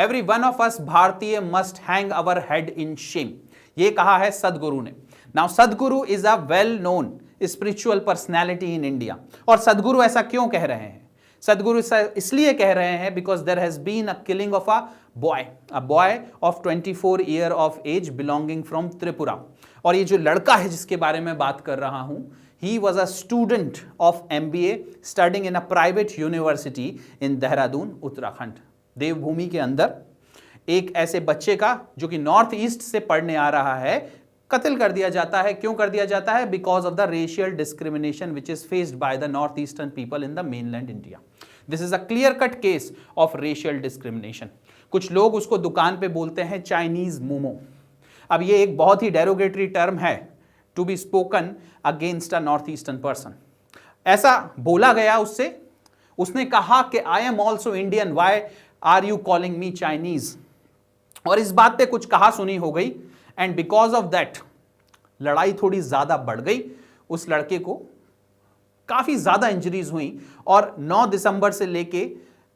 Every one of us भारतीय must hang our head in Shem. ये कहा है सदगुरु ने। नाउ सदगुरु is a well known spiritual personality in India. और सदगुरु ऐसा क्यों कह रहे हैं? सदगुरु इसलिए कह रहे हैं because there has been a killing of a boy of 24 year of age belonging from Tripura. और ये जो लड़का है जिसके बारे में बात कर रहा हूं, he was a student of MBA studying in a private university in Dehradun Uttarakhand. देवभूमि के अंदर एक ऐसे बच्चे का जो कि नॉर्थ ईस्ट से पढ़ने आ रहा है, कत्ल कर दिया जाता है। क्यों कर दिया जाता है? Because of the racial discrimination which is faced by the north eastern people in the mainland India. This is a clear cut case of racial discrimination. कुछ लोग उसको दुकान पे बोलते हैं चाइनीज मोमो। अब ये एक बहुत ही डेरोगेटरी टर्म है to be spoken against a north eastern person. ऐसा बोला गया उससे। उसने कहा कि I am also Indian, why are you calling me Chinese. और इस बात पे कुछ कहा सुनी हो गई एंड बिकॉज ऑफ दैट लड़ाई थोड़ी ज्यादा बढ़ गई। उस लड़के को काफी ज्यादा इंजरीज हुई और 9 दिसंबर से लेके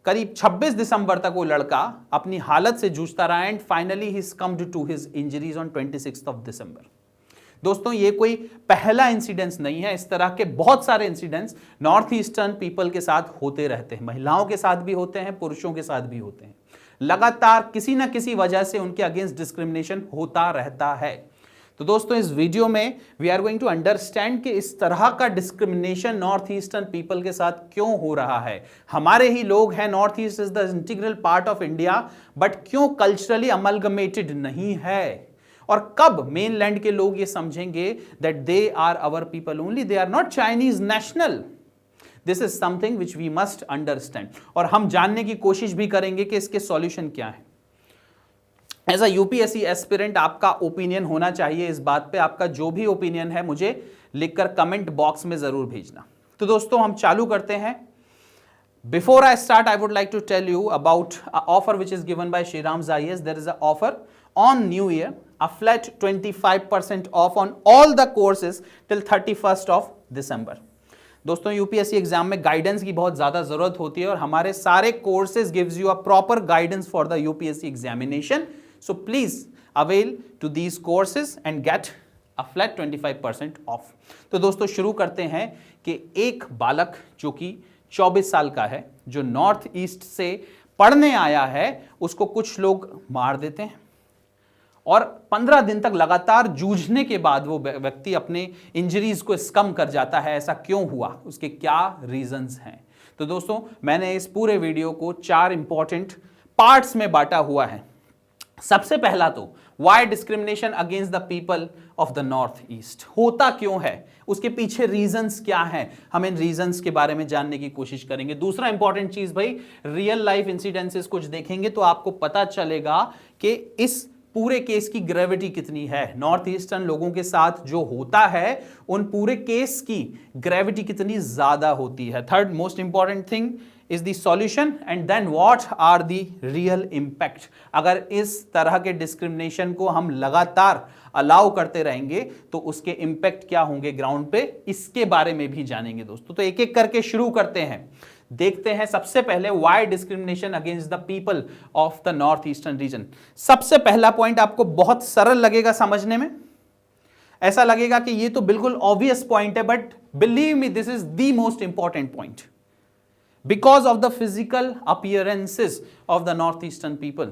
करीब 26 दिसंबर तक वो लड़का अपनी हालत से जूझता रहा and finally he comed to his injuries on 26 of December. दोस्तों ये कोई पहला इंसिडेंस नहीं है। इस तरह के बहुत सारे इंसिडेंट्स नॉर्थ ईस्टर्न पीपल के साथ होते रहते हैं। महिलाओं के साथ भी होते हैं, पुरुषों के साथ भी होते हैं। लगातार किसी ना किसी वजह से उनके अगेंस्ट डिस्क्रिमिनेशन होता रहता है। तो दोस्तों इस वीडियो में we are going to understand कि इस तरह का डिस्क्रिमिनेशन नॉर्थ ईस्टर्न पीपल के साथ क्यों हो रहा है। हमारे ही लोग हैं, north east is the integral part of India, but क्यों कल्चरली अमलगमेटेड नहीं है। और कब मेनलैंड के लोग ये समझेंगे that they are our people only, they are not Chinese national. This is something which we must understand. और हम जानने की कोशिश भी करेंगे कि इसके सॉल्यूशन क्या है। एज अ यूपीएससी एस्पिरेंट आपका ओपिनियन होना चाहिए इस बात पे। आपका जो भी ओपिनियन है मुझे लिखकर कमेंट बॉक्स में जरूर भेजना। तो दोस्तों हम चालू करते हैं। Before I start, I would like to tell you about an offer which is given by Shriram's IAS. There is an offer on New Year, a flat 25% off on all the courses till 31st of December. दोस्तों UPSC exam में guidance की बहुत ज्यादा जरूरत होती है और हमारे सारे courses gives you a proper guidance for the UPSC examination. So please avail to these courses and get a flat 25% off. तो दोस्तों शुरू करते हैं कि एक बालक जो कि 24 साल का है, जो नॉर्थ ईस्ट से पढ़ने आया है, उसको कुछ लोग मार देते हैं और 15 दिन तक लगातार जूझने के बाद वो व्यक्ति अपने इंजरीज को कम कर जाता है। ऐसा क्यों हुआ, उसके क्या रीजंस हैं? तो दोस्तों मैंने इस पूरे वीडियो को 4 इंपॉर्टेंट पार्ट्स में बांटा हुआ है। सबसे पहला तो why discrimination against the people of the north east, होता क्यों है, उसके पीछे रीजंस क्या हैं, हम इन रीजंस के बारे में जानने की कोशिश करेंगे। दूसरा इंपॉर्टेंट चीज भाई, रियल लाइफ इंसिडेंसेस कुछ देखेंगे तो आपको पता चलेगा कि इस पूरे केस की ग्रेविटी कितनी है। नॉर्थ ईस्टर्न लोगों के साथ जो होता है उन पूरे केस की ग्रेविटी कितनी ज्यादा होती है। Third most important thing is the solution and then what are the real impact। अगर इस तरह के डिस्क्रिमिनेशन को हम लगातार अलाउ करते रहेंगे तो उसके इंपैक्ट क्या होंगे ग्राउंड पे, इसके बारे में भी जानेंगे दोस्तों। तो एक एक करके शुरू करते हैं। देखते हैं सबसे पहले why discrimination against the people of the north eastern region. सबसे पहला पॉइंट आपको बहुत सरल लगेगा समझने में, ऐसा लगेगा कि ये तो बिल्कुल ऑब्वियस पॉइंट है, but believe me this is the most important point. Because of the physical appearances of the northeastern people,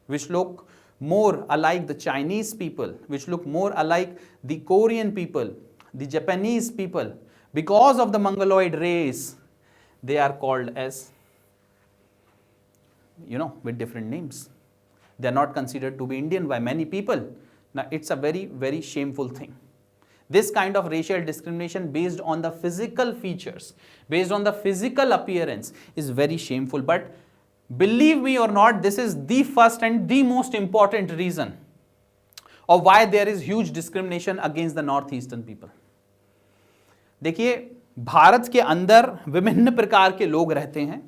which look more alike the Chinese people, which look more alike the Korean people, the Japanese people, because of the Mongoloid race, they are called as, with different names. They are not considered to be Indian by many people. Now, it's a very, very shameful thing. This kind of racial discrimination based on the physical features, based on the physical appearance is very shameful. But believe me or not, this is the first and the most important reason of why there is huge discrimination against the northeastern people. देखिए भारत के अंदर विभिन्न प्रकार के लोग रहते हैं,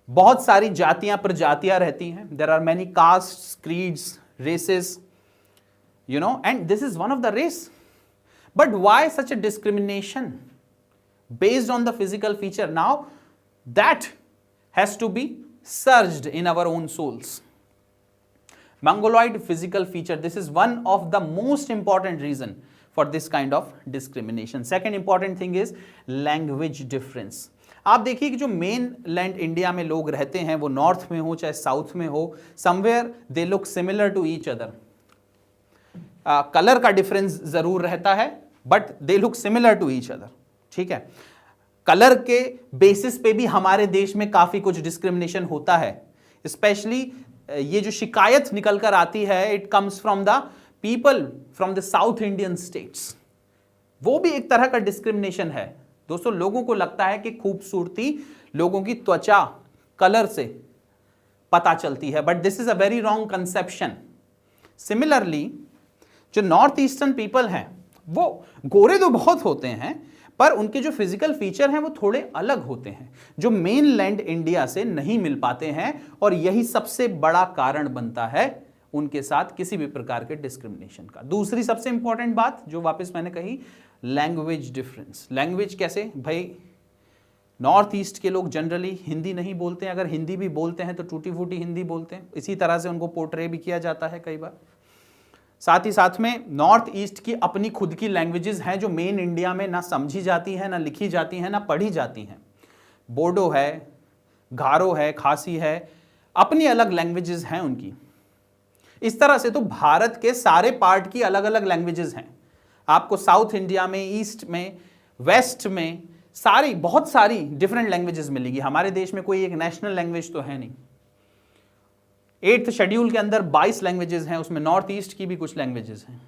बहुत सारी जातियां प्रजातियां रहती हैं। There are many castes, creeds, races, and this is one of the race. But why such a discrimination based on the physical feature? Now that has to be searched in our own souls. Mongoloid physical feature, this is one of the most important reason for this kind of discrimination. Second important thing is language difference. आप देखिए कि जो main land India में लोग रहते हैं वो north में हो चाहे साउथ में हो, somewhere they look similar to each other. Colour का डिफरेंस जरूर रहता है but they look similar to each other. ठीक है, कलर के बेसिस पे भी हमारे देश में काफी कुछ डिस्क्रिमिनेशन होता है. स्पेशली ये जो शिकायत निकल कर आती है, it comes from the people from the south Indian states. वो भी एक तरह का डिस्क्रिमिनेशन है. दोस्तों, लोगों को लगता है कि खूबसूरती लोगों की त्वचा कलर से पता चलती है, but this is a very wrong conception. Similarly जो नॉर्थ ईस्टर्न पीपल हैं वो गोरे तो बहुत होते हैं पर उनके जो फिजिकल फीचर हैं वो थोड़े अलग होते हैं जो मेन लैंड इंडिया से नहीं मिल पाते हैं, और यही सबसे बड़ा कारण बनता है उनके साथ किसी भी प्रकार के डिस्क्रिमिनेशन का. दूसरी सबसे इंपॉर्टेंट बात जो वापस मैंने कही, लैंग्वेज डिफरेंस. लैंग्वेज कैसे भाई, नॉर्थ ईस्ट के लोग जनरली हिंदी नहीं बोलते हैं, अगर हिंदी भी बोलते हैं तो टूटी फूटी हिंदी बोलते हैं. इसी तरह से उनको पोर्ट्रे भी किया जाता है कई बार. साथ ही साथ में नॉर्थ ईस्ट की अपनी खुद की लैंग्वेजेस हैं जो मेन इंडिया में ना समझी जाती हैं, ना लिखी जाती हैं, ना पढ़ी जाती हैं. बोडो है, गारो है, खासी है, अपनी अलग लैंग्वेजेस हैं उनकी. इस तरह से तो भारत के सारे पार्ट की अलग अलग लैंग्वेजेस हैं. आपको साउथ इंडिया में, ईस्ट में, वेस्ट में बहुत सारी डिफरेंट लैंग्वेजेस मिलेगी. हमारे देश में कोई एक नेशनल लैंग्वेज तो है नहीं. 8th शेड्यूल के अंदर 22 लैंग्वेजेस हैं, उसमें नॉर्थ ईस्ट की भी कुछ लैंग्वेजेस हैं.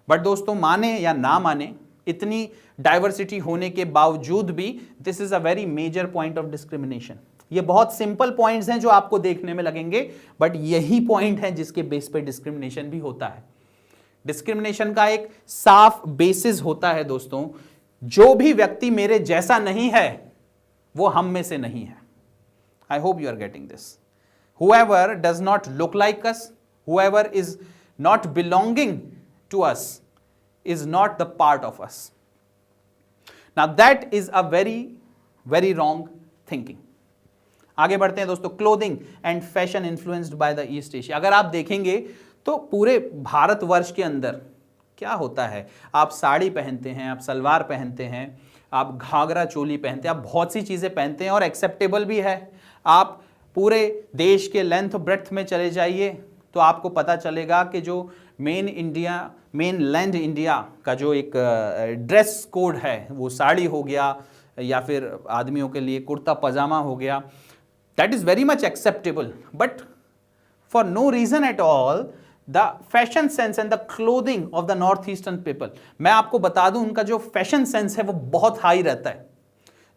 बट दोस्तों, माने या ना माने, इतनी डाइवर्सिटी होने के बावजूद भी this is a very major point of discrimination. ये बहुत सिंपल पॉइंट्स हैं जो आपको देखने में लगेंगे, बट यही पॉइंट है जिसके बेस पे डिस्क्रिमिनेशन भी होता है. डिस्क्रिमिनेशन का एक साफ बेसिस होता है दोस्तों, जो भी व्यक्ति मेरे जैसा नहीं है वो हम में से नहीं है. I hope you are getting this. Whoever does not look like us, whoever is not belonging to us, is not the part of us. Now that is a very, very wrong thinking. आगे बढ़ते हैं दोस्तों. Clothing and fashion influenced by the east Asia. अगर आप देखेंगे तो पूरे भारतवर्ष के अंदर क्या होता है, आप साड़ी पहनते हैं, आप सलवार पहनते हैं, आप घाघरा चोली पहनते हैं, आप बहुत सी चीजें पहनते हैं और एक्सेप्टेबल भी है. आप पूरे देश के लेंथ ब्रेड्थ में चले जाइए तो आपको पता चलेगा कि जो मेन लैंड इंडिया का जो एक ड्रेस कोड है वो साड़ी हो गया या फिर आदमियों के लिए कुर्ता पजामा हो गया. That is very much acceptable, but for no reason at all the fashion sense and the clothing of the north eastern people, मैं आपको बता दूं उनका जो फैशन सेंस है वो बहुत हाई रहता है,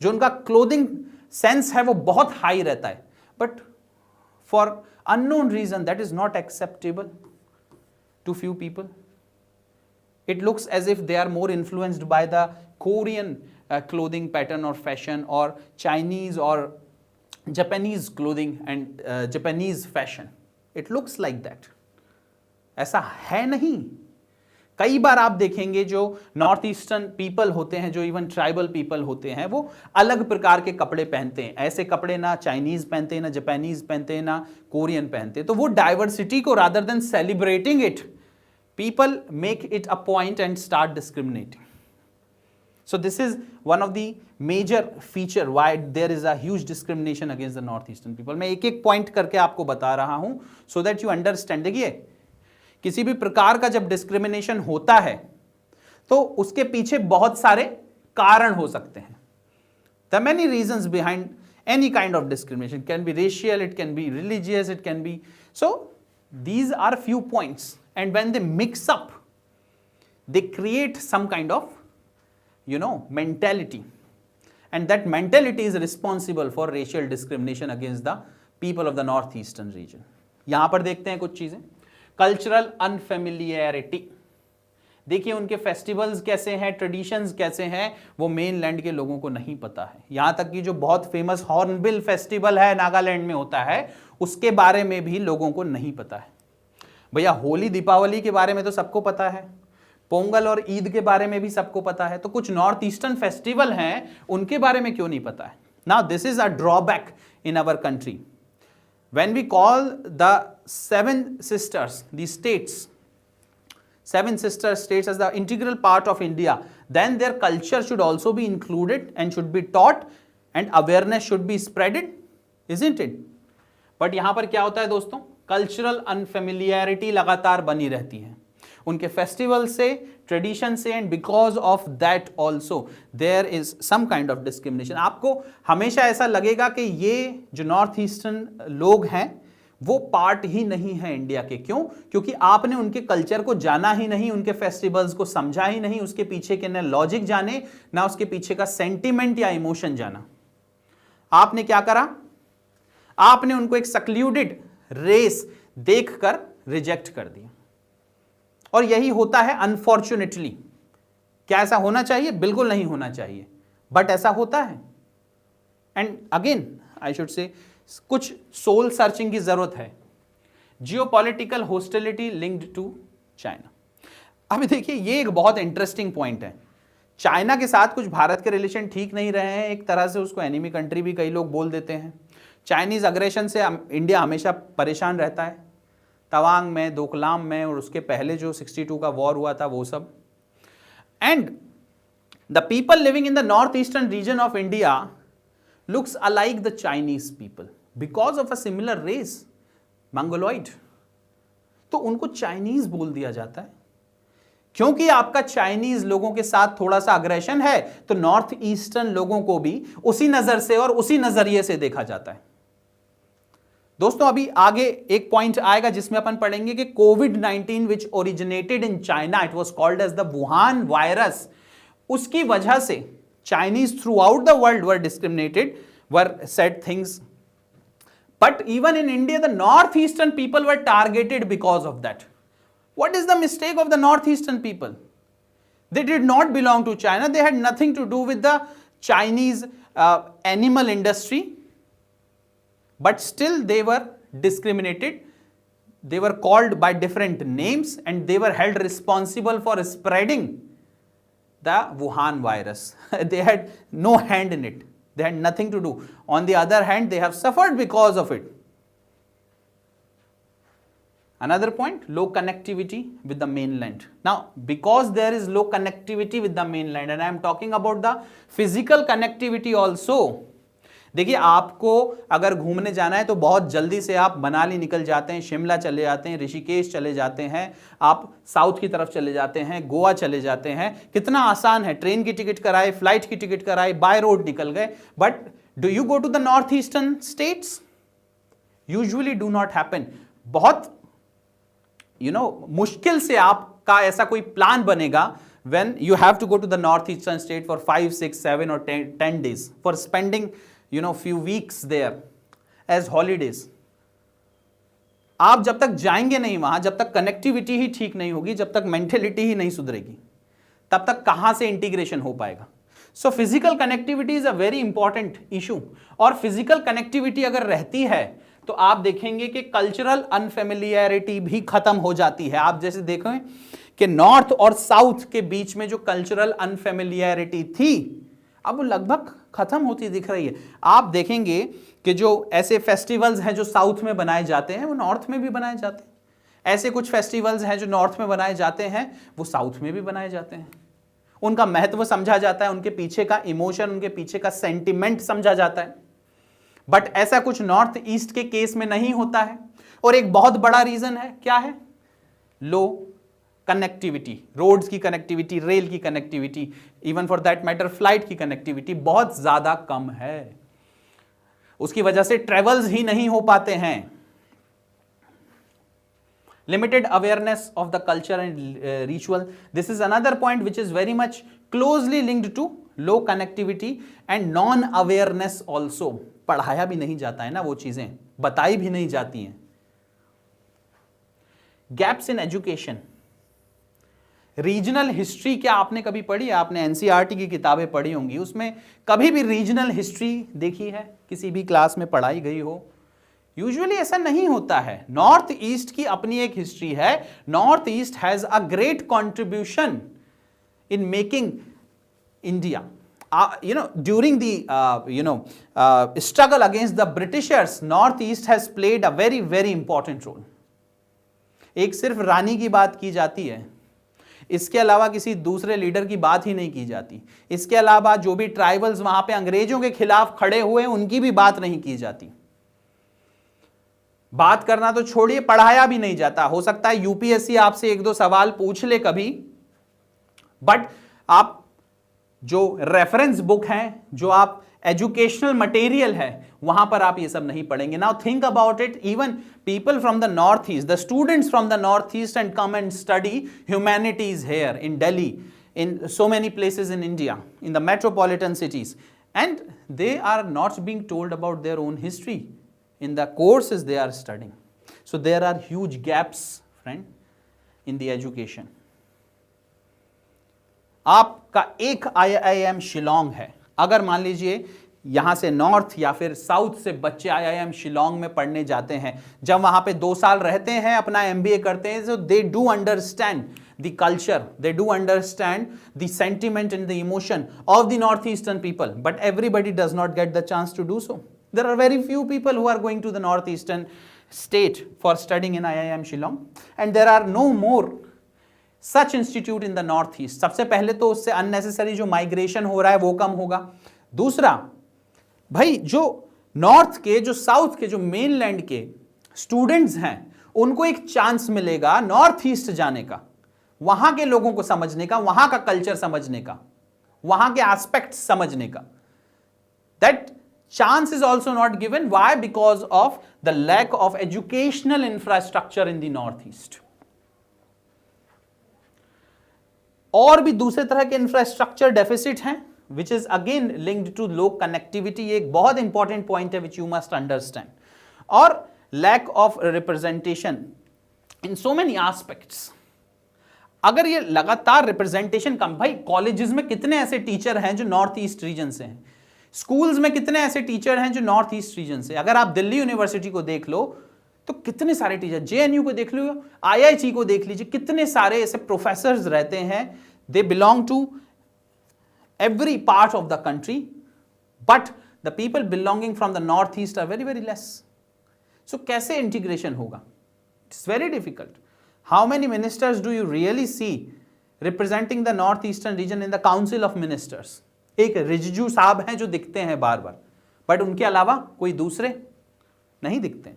जो उनका क्लोथिंग सेंस है वो बहुत हाई रहता है. But for unknown reason that is not acceptable to few people. It looks as if they are more influenced by the Korean clothing pattern or fashion, or Chinese or Japanese clothing and Japanese fashion. It looks like that. ऐसा है नहीं. कई बार आप देखेंगे जो north eastern people होते हैं, जो इवन ट्राइबल पीपल होते हैं, वो अलग प्रकार के कपड़े पहनते हैं. ऐसे कपड़े ना चाइनीज पहनते हैं, ना जापानीज पहनते हैं, ना कोरियन पहनते हैं. तो वो डाइवर्सिटी को rather than celebrating it, people make it a point and start discriminating. So this is one of the major feature why there is a huge discrimination against the north eastern people. मैं एक एक point करके आपको बता रहा हूं so that you understand. देखिए, किसी भी प्रकार का जब डिस्क्रिमिनेशन होता है तो उसके पीछे बहुत सारे कारण हो सकते हैं. There are many reasons behind any kind of discrimination. It can be racial, it can be religious, it can be. So these are few points, and when they mix up, they create some kind of, mentality, and that mentality is responsible for racial discrimination against the people of the northeastern region. यहां पर देखते हैं कुछ चीजें. Cultural अनफेमिलियरिटी. देखिए उनके festivals कैसे हैं, ट्रेडिशंस कैसे हैं, वो मेन लैंड के लोगों को नहीं पता है. यहां तक कि जो बहुत फेमस हॉर्नबिल फेस्टिवल है नागालैंड में होता है, उसके बारे में भी लोगों को नहीं पता है. भैया होली दीपावली के बारे में तो सबको पता है, पोंगल और ईद के बारे में भी सबको पता है, तो कुछ नॉर्थ ईस्टर्न फेस्टिवल हैं उनके बारे में क्यों नहीं पता है. Now this is a drawback in our country. When we call the seven sisters, the states, seven sister states as the integral part of India, then their culture should also be included and should be taught and awareness should be spreaded, isn't it? But यहां पर क्या होता है दोस्तों, cultural अनफेमिलियरिटी लगातार बनी रहती है उनके फेस्टिवल से, ट्रेडिशन से, and because of that also there is some kind of discrimination. आपको हमेशा ऐसा लगेगा कि ये जो नॉर्थ ईस्टर्न लोग हैं वो पार्ट ही नहीं है इंडिया के। क्यों? क्योंकि आपने उनके कल्चर को जाना ही नहीं, उनके फेस्टिवल्स को समझा ही नहीं, उसके पीछे के ना लॉजिक जाने, ना उसके पीछे का सेंटिमेंट या इमोशन जाना। आपने क्या करा? आपने उनको एक सक्ल्यूडेड रेस देखकर रिजेक्ट कर दिया। और यही होता है अनफॉर्चुनेटली। क्या ऐसा होना चाहिए? बिल्कुल नहीं होना चाहिए, बट ऐसा होता है। And again I should say कुछ सोल सर्चिंग की जरूरत है। Geopolitical hostility linked to China. अब देखिए ये एक बहुत इंटरेस्टिंग पॉइंट है। चाइना के साथ कुछ भारत के रिलेशन ठीक नहीं रहे हैं, एक तरह से उसको एनिमी कंट्री भी कई लोग बोल देते हैं। चाइनीज अग्रेशन से इंडिया हमेशा परेशान रहता है, तवांग में, डोकलाम में, और उसके पहले जो 62 का वॉर हुआ था वो सब। And the people living in the north eastern region of India looks alike the Chinese people because of a similar race, Mongoloid। तो उनको चाइनीज बोल दिया जाता है क्योंकि आपका चाइनीज लोगों के साथ थोड़ा सा अग्रेशन है, तो नॉर्थ ईस्टर्न लोगों को भी उसी नजर से और उसी नजरिए से देखा जाता है। दोस्तों अभी आगे एक पॉइंट आएगा जिसमें अपन पढ़ेंगे कि कोविड-19 which originated in China, it was called as the Wuhan virus, उसकी वजह से Chinese throughout the world were discriminated, were said things. But even in India, the northeastern people were targeted because of that. What is the mistake of the northeastern people? They did not belong to China. They had nothing to do with the Chinese animal industry. But still they were discriminated. They were called by different names and they were held responsible for spreading the Wuhan virus. They had no hand in it. They had nothing to do. On the other hand, they have suffered because of it. Another point, low connectivity with the mainland. Now, because there is low connectivity with the mainland, and I am talking about the physical connectivity also. देखिए आपको अगर घूमने जाना है तो बहुत जल्दी से आप मनाली निकल जाते हैं, शिमला चले जाते हैं, ऋषिकेश चले जाते हैं, आप साउथ की तरफ चले जाते हैं, गोवा चले जाते हैं। कितना आसान है, ट्रेन की टिकट कराए, फ्लाइट की टिकट कराए, बाय रोड निकल गए। But do you go to the north eastern states? Usually do not happen. बहुत मुश्किल से आपका ऐसा कोई प्लान बनेगा when you have to go to the northeastern state for 5, 6, 7 or 10 days for spending few weeks there as holidays। आप जब तक जाएंगे नहीं वहां, जब तक कनेक्टिविटी ही ठीक नहीं होगी, जब तक मेंटेलिटी ही नहीं सुधरेगी, तब तक कहां से इंटीग्रेशन हो पाएगा। So physical connectivity is a very important issue. और फिजिकल कनेक्टिविटी अगर रहती है तो आप देखेंगे कि कल्चरल अनफेमिलियरिटी भी खत्म हो जाती है। आप जैसे देखें कि नॉर्थ और साउथ के बीच में जो कल्चरल अनफेमिलियरिटी थी अब लगभग खत्म होती दिख रही है। आप देखेंगे कि जो ऐसे फेस्टिवल्स हैं जो साउथ में बनाए जाते हैं वो नॉर्थ में भी बनाए जाते हैं। ऐसे कुछ फेस्टिवल्स हैं जो नॉर्थ में बनाए जाते हैं वो साउथ में भी बनाए जाते हैं। उनका महत्व समझा जाता है, उनके पीछे का इमोशन, उनके पीछे का सेंटिमेंट समझा जाता है। बट ऐसा कुछ नॉर्थ ईस्ट के केस में नहीं होता है। और एक बहुत बड़ा रीजन है, क्या है? लो कनेक्टिविटी, रोड्स की कनेक्टिविटी, रेल की connectivity, even for that matter flight की कनेक्टिविटी बहुत ज्यादा कम है। उसकी वजह से ट्रेवल्स ही नहीं हो पाते हैं। Limited awareness of the culture and ritual. This is another point which is very much closely linked to low connectivity and non-awareness also. पढ़ाया भी नहीं जाता है ना, वो चीजें बताई भी नहीं जाती हैं। Gaps in education. Regional history क्या आपने कभी पढ़ी है? आपने एनसीईआरटी की किताबें पढ़ी होंगी, उसमें कभी भी रीजनल हिस्ट्री देखी है? किसी भी क्लास में पढ़ाई गई हो? यूजुअली ऐसा नहीं होता है। नॉर्थ ईस्ट की अपनी एक हिस्ट्री है। North east has a great contribution in making India. during the struggle against the Britishers, North East has played a very, very important role. एक सिर्फ रानी की बात की जाती है, इसके अलावा किसी दूसरे लीडर की बात ही नहीं की जाती। इसके अलावा जो भी ट्राइबल्स वहां पे अंग्रेजों के खिलाफ खड़े हुए उनकी भी बात नहीं की जाती। बात करना तो छोड़िए, पढ़ाया भी नहीं जाता। हो सकता है यूपीएससी आपसे एक दो सवाल पूछ ले कभी, बट आप जो रेफरेंस बुक हैं, जो आप एजुकेशनल मटेरियल है, वहां पर आप ये सब नहीं पढ़ेंगे। Now think about it, even people from the north east, the students from the north east and come and study humanities here in Delhi, in so many places in India, in the metropolitan cities, and they are not being told about their own history in the courses they are studying. So there are huge gaps, friend, in the education. आपका एक IIM Shillong है, अगर मान लीजिए यहां से north या फिर साउथ से बच्चे IIM शिलोंग में पढ़ने जाते हैं, जब वहां पे 2 साल रहते हैं, अपना MBA करते हैं, so they do understand the culture, they do understand the sentiment and the emotion of the northeastern people, but everybody does not get the chance to do so. There are very few people who are going to the northeastern state for studying in IIM Shillong, and there are no more such institute in the northeast. सबसे पहले तो उससे unnecessary जो migration हो रहा है वो कम होगा। दूसरा, भाई जो नॉर्थ के, जो साउथ के, जो मेनलैंड के स्टूडेंट्स हैं, उनको एक चांस मिलेगा नॉर्थ ईस्ट जाने का, वहां के लोगों को समझने का, वहां का कल्चर समझने का, वहां के एस्पेक्ट समझने का। That chance is also not given. Why? Because of the lack of educational infrastructure in the north east. और भी दूसरे तरह के इंफ्रास्ट्रक्चर डेफिसिट हैं, which is again linked to low connectivity. ये एक बहुत इंपॉर्टेंट पॉइंट है विच यू मस्ट अंडरस्टैंड। और lack of representation in so many aspects. अगर ये लगातार रिप्रेजेंटेशन कम, भाई कॉलेजेस में कितने ऐसे टीचर हैं जो नॉर्थ ईस्ट रीजन से हैं, स्कूल्स में कितने ऐसे टीचर हैं जो नॉर्थ ईस्ट रीजन से। अगर आप दिल्ली यूनिवर्सिटी को देख लो तो कितने सारे टीचर, जेएनयू को देख लो, आईआईटी को देख लीजिए, कितने सारे ऐसे प्रोफेसर्स रहते हैं। They belong to every part of the country, but the people belonging from the north east are very very less. So कैसे इंटीग्रेशन होगा? It's very difficult. How many ministers do you really see representing the northeastern region in the council of ministers? एक रिजिजू साहब हैं जो दिखते हैं बार बार, but उनके अलावा कोई दूसरे नहीं दिखते।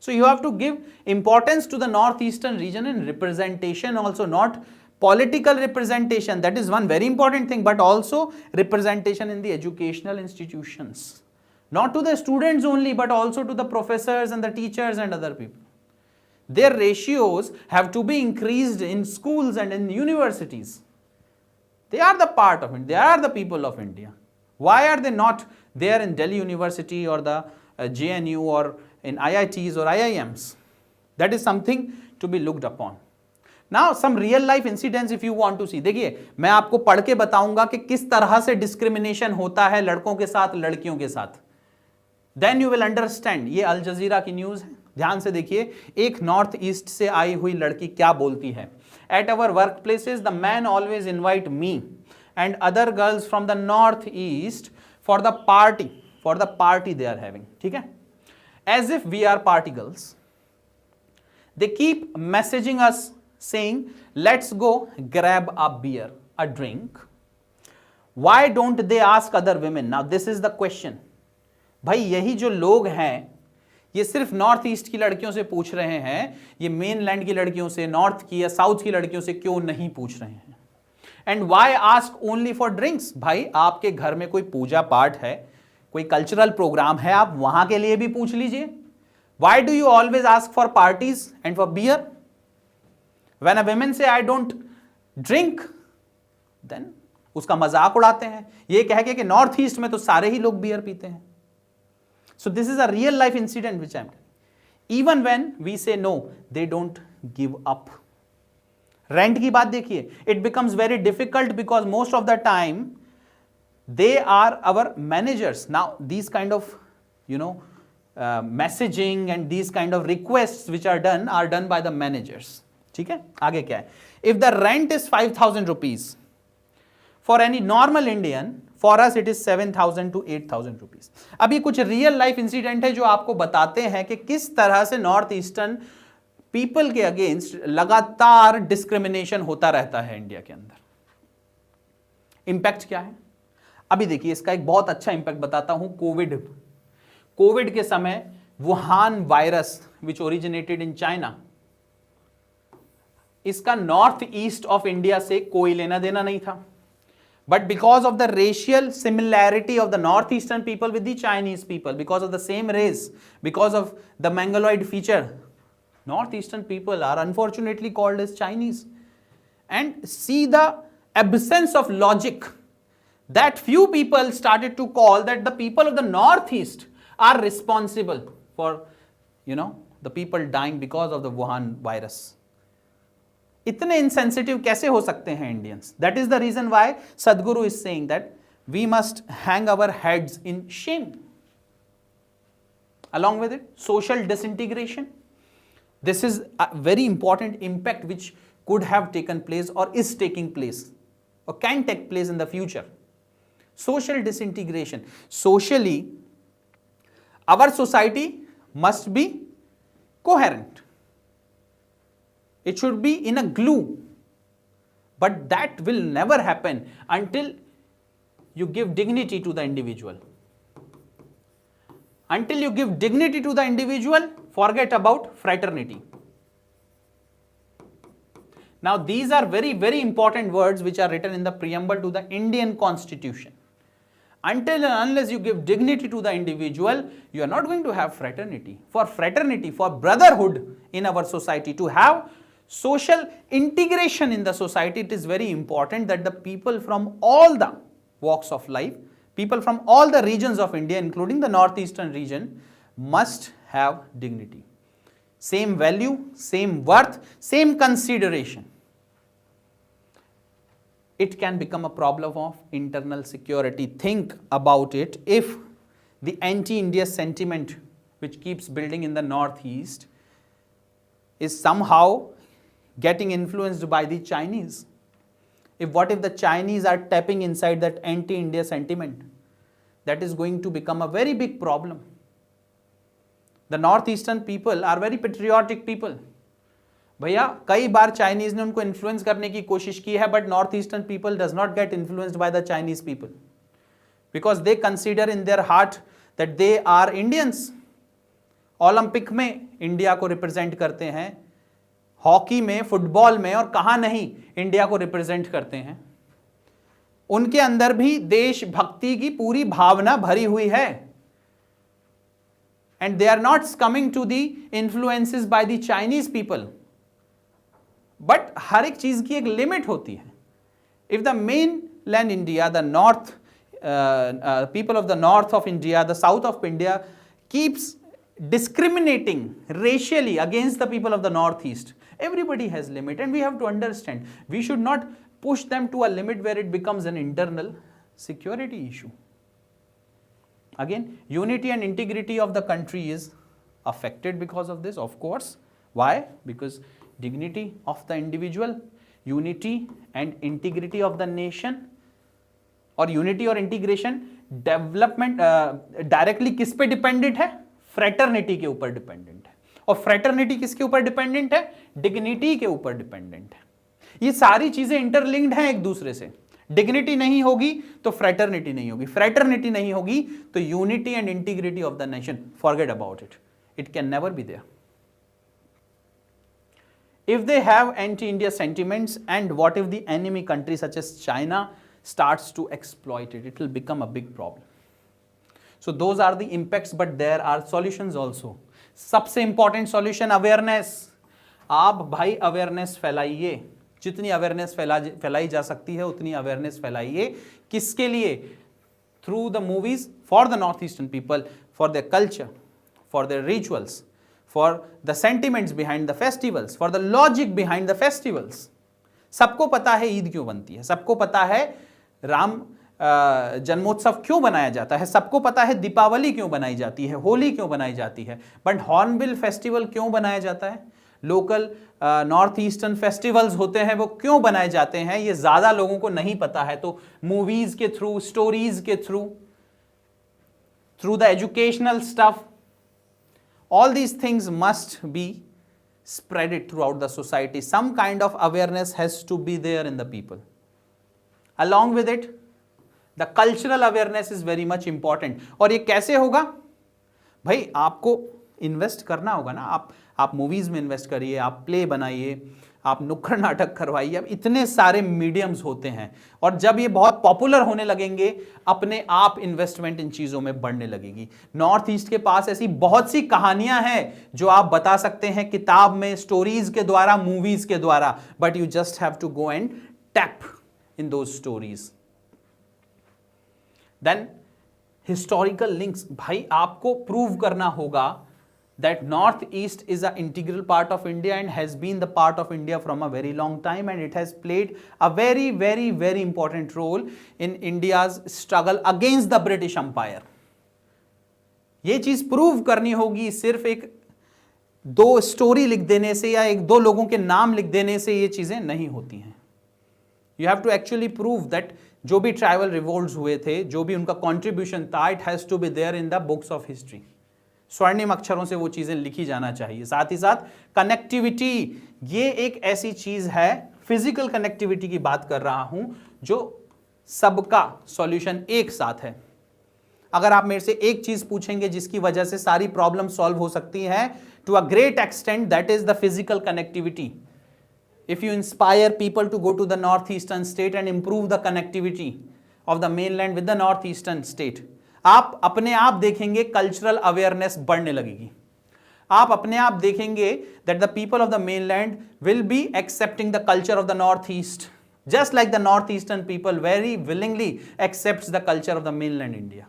So you have to give importance to the northeastern region in representation also, not political representation, that is one very important thing, but also representation in the educational institutions, not to the students only, but also to the professors and the teachers and other people. Their ratios have to be increased in schools and in universities. They are the part of it. They are the people of India. Why are they not there in Delhi University or the JNU or in IITs or IIMs? That is something to be looked upon. Now some real life incidents if you want to see. देखिए, मैं आपको पढ़ के बताऊंगा कि किस तरह से discrimination होता है लड़कों के साथ, लड़कियों के साथ। Then you will understand. ये अल जजीरा की न्यूज़ है, ध्यान से देखिए। एक नॉर्थ ईस्ट से आई हुई लड़की क्या बोलती है। At our work places the man always invite me and other girls from the north east for the party they are having, ठीक है, as if we are party girls. They keep messaging us saying let's go grab a beer, a drink. Why don't they ask other women? Now this is the question. भाई यही जो लोग हैं, ये सिर्फ north east की लड़कियों से पूछ रहे हैं, ये मेन लैंड की लड़कियों से, नॉर्थ की या साउथ की लड़कियों से क्यों नहीं पूछ रहे हैं? And Y ask only for drinks? भाई आपके घर में कोई पूजा पाठ है, कोई कल्चरल प्रोग्राम है, आप वहां के लिए भी पूछ लीजिए। Why do you always ask for parties and for beer? When a women से आई डोंट ड्रिंक, देन उसका मजाक उड़ाते हैं, ये कह के कि नॉर्थ ईस्ट में तो सारे ही लोग बियर पीते हैं। So this is a real life incident which I am telling. Even when we say no, they don't give up. Rent की बात देखिए, it becomes very difficult because most of the time they are our managers. Now these kind of messaging and these kind of requests which are done by the managers. ठीक है, आगे क्या है? If the rent is 5,000 rupees for any normal Indian, for us it is 7,000 to 8,000 rupees. अब ये कुछ real life incident है जो आपको बताते हैं कि किस तरह से नॉर्थ ईस्टर्न पीपल के अगेंस्ट लगातार डिस्क्रिमिनेशन होता रहता है इंडिया के अंदर। इंपैक्ट क्या है? अभी देखिए, इसका एक बहुत अच्छा इंपैक्ट बताता हूं। कोविड के समय Wuhan virus which originated in China, इसका नॉर्थ ईस्ट ऑफ इंडिया से कोई लेना देना नहीं था, but because of the racial similarity of the north eastern people with the Chinese people, because of the same race, because of the Mongoloid feature, north eastern people are unfortunately called as Chinese. And see the absence of logic that few people started to call that the people of the northeast are responsible for, the people dying because of the Wuhan virus. इतने insensitive कैसे हो सकते हैं Indians? That is the reason why Sadhguru is saying that we must hang our heads in shame. Along with it, social disintegration. This is a very important impact which could have taken place or is taking place or can take place in the future. Social disintegration. Socially, our society must be coherent. It should be in a glue. But that will never happen until you give dignity to the individual. Until you give dignity to the individual, forget about fraternity. Now, these are very, very important words which are written in the preamble to the Indian Constitution. Until and unless you give dignity to the individual, you are not going to have fraternity. For fraternity, for brotherhood in our society, to have social integration in the society, it is very important that the people from all the walks of life, people from all the regions of India, including the northeastern region, must have dignity. Same value, same worth, same consideration. It can become a problem of internal security. Think about it. If the anti-India sentiment which keeps building in the northeast is somehow getting influenced by the Chinese, what if the Chinese are tapping inside that anti-India sentiment? That is going to become a very big problem. The northeastern people are very patriotic people. भैया कई बार Chinese ने उनको influence करने की कोशिश की है, but north eastern people does not get influenced by the Chinese people because they consider in their heart that they are Indians. Olympic में इंडिया को रिप्रेजेंट करते हैं, हॉकी में, फुटबॉल में, और कहां नहीं इंडिया को रिप्रेजेंट करते हैं. उनके अंदर भी देशभक्ति की पूरी भावना भरी हुई है. And they are not coming to the influences by the Chinese people. But हर एक चीज की एक लिमिट होती है. If the mainland India, the north, people of the north of India, the south of India keeps discriminating racially against the people of the northeast, everybody has limit, and we have to understand we should not push them to a limit where it becomes an internal security issue. Again, unity and integrity of the country is affected because of this, of course. Why? Because dignity of the individual, unity and integrity of the nation, और unity और integration development directly किस पे dependent है? Fraternity के ऊपर dependent है. और fraternity किसके ऊपर डिपेंडेंट है? डिग्निटी के ऊपर डिपेंडेंट है. ये सारी चीजें इंटरलिंक्ड हैं एक दूसरे से. डिग्निटी नहीं होगी तो फ्रेटर्निटी नहीं होगी, फ्रेटर्निटी नहीं होगी तो unity and integrity of the nation, forget about it. It can never be there. If they have anti-India sentiments, and what if the enemy country such as China starts to exploit it, it will become a big problem. So those are the impacts, but there are solutions also. सबसे important solution awareness. आप भाई awareness फैलाइए, जितनी awareness फैलाई जा सकती है उतनी awareness फैलाइए. किसके लिए? Through the movies, for the northeastern people, for their culture, for their rituals, for the sentiments behind the festivals, for the logic behind the festivals. सबको पता है ईद क्यों बनती है, सबको पता है राम जन्मोत्सव क्यों बनाया जाता है, सबको पता है दीपावली क्यों बनाई जाती है, होली क्यों बनाई जाती है, बट हॉर्नबिल फेस्टिवल क्यों बनाया जाता है, लोकल नॉर्थ ईस्टर्न फेस्टिवल्स होते हैं वो क्यों बनाए जाते हैं, ये ज़्यादा लोगों को नहीं पता है. तो मूवीज़ के थ्रू, स्टोरीज़ के through the educational stuff, all these things must be spread it throughout the society. Some kind of awareness has to be there in the people. Along with it, the cultural awareness is very much important. और ये कैसे होगा भाई? आपको invest करना होगा ना. आप मूवीज में इन्वेस्ट करिए, आप प्ले बनाइए, आप नुक्कड़ नाटक करवाइए. अब इतने सारे मीडियम्स होते हैं और जब ये बहुत पॉपुलर होने लगेंगे अपने आप इन्वेस्टमेंट इन चीजों में बढ़ने लगेगी. नॉर्थ ईस्ट के पास ऐसी बहुत सी कहानियां हैं जो आप बता सकते हैं किताब में, स्टोरीज के द्वारा, मूवीज के द्वारा, but you just have to go and tap in those stories. Then historical links. भाई आपको प्रूव करना होगा that Northeast is an integral part of India and has been the part of India from a very long time, and it has played a very, very, very important role in India's struggle against the British Empire. ये चीज prove करनी होगी. सिर्फ एक दो story लिख देने से या एक दो लोगों के नाम लिख देने से ये चीजें नहीं होती हैं. You have to actually prove that जो भी ट्राइबल रिवोल्ट्स हुए थे, जो भी उनका कॉन्ट्रीब्यूशन था, it has to be there in the books of history. स्वर्णिम अक्षरों से वो चीजें लिखी जाना चाहिए. साथ ही साथ कनेक्टिविटी, ये एक ऐसी चीज है, फिजिकल कनेक्टिविटी की बात कर रहा हूं, जो सबका सॉल्यूशन एक साथ है. अगर आप मेरे से एक चीज पूछेंगे जिसकी वजह से सारी प्रॉब्लम सॉल्व हो सकती है, to a great extent, that is the physical connectivity. If you inspire people to go to the north eastern state and improve the connectivity of the mainland with the north eastern state, आप अपने आप देखेंगे cultural awareness बढ़ने लगेगी. आप अपने आप देखेंगे that the people of the mainland will be accepting the culture of the north east, just like the north eastern people very willingly accepts the culture of the mainland India.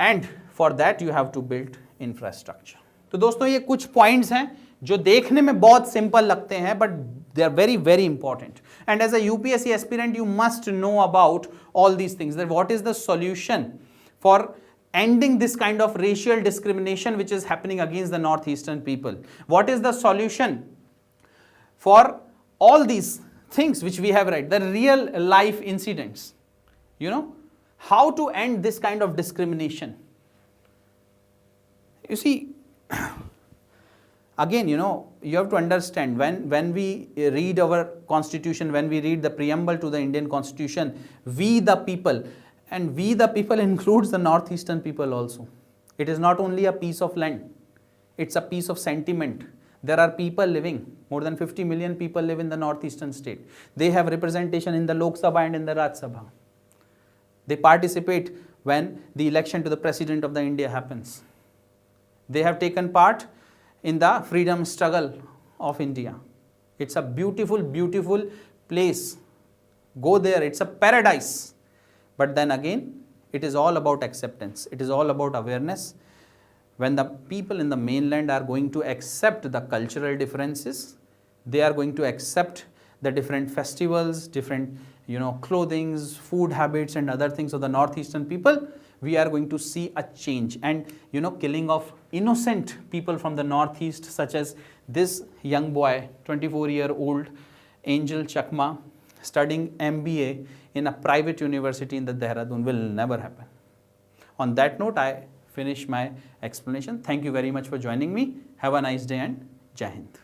And for that you have to build infrastructure. तो दोस्तों, ये कुछ points हैं जो देखने में बहुत simple लगते हैं, but they are very, very important. And as a UPSC aspirant, you must know about all these things. That what is the solution for ending this kind of racial discrimination which is happening against the northeastern people? What is the solution for all these things which we have read, the real life incidents? You know, how to end this kind of discrimination? You see, again, you know, you have to understand, when we read our constitution, when we read the preamble to the Indian constitution, we the people, and we the people includes the northeastern people also. It is not only a piece of land, it's a piece of sentiment. There are people living, more than 50 million people live in the northeastern state. They have representation in the Lok Sabha and in the Raj Sabha. They participate when the election to the president of the India happens. They have taken part in the freedom struggle of India. It's a beautiful, beautiful place. Go there, it's a paradise. But then again, it is all about acceptance. It is all about awareness. When the people in the mainland are going to accept the cultural differences, they are going to accept the different festivals, different, you know, clothings, food habits and other things of the northeastern people, we are going to see a change. And, you know, killing of innocent people from the northeast, such as this young boy, 24-year-old Angel Chakma, studying MBA in a private university in the Dehradun, will never happen. On that note, I finish my explanation. Thank you very much for joining me. Have a nice day and Jai Hind.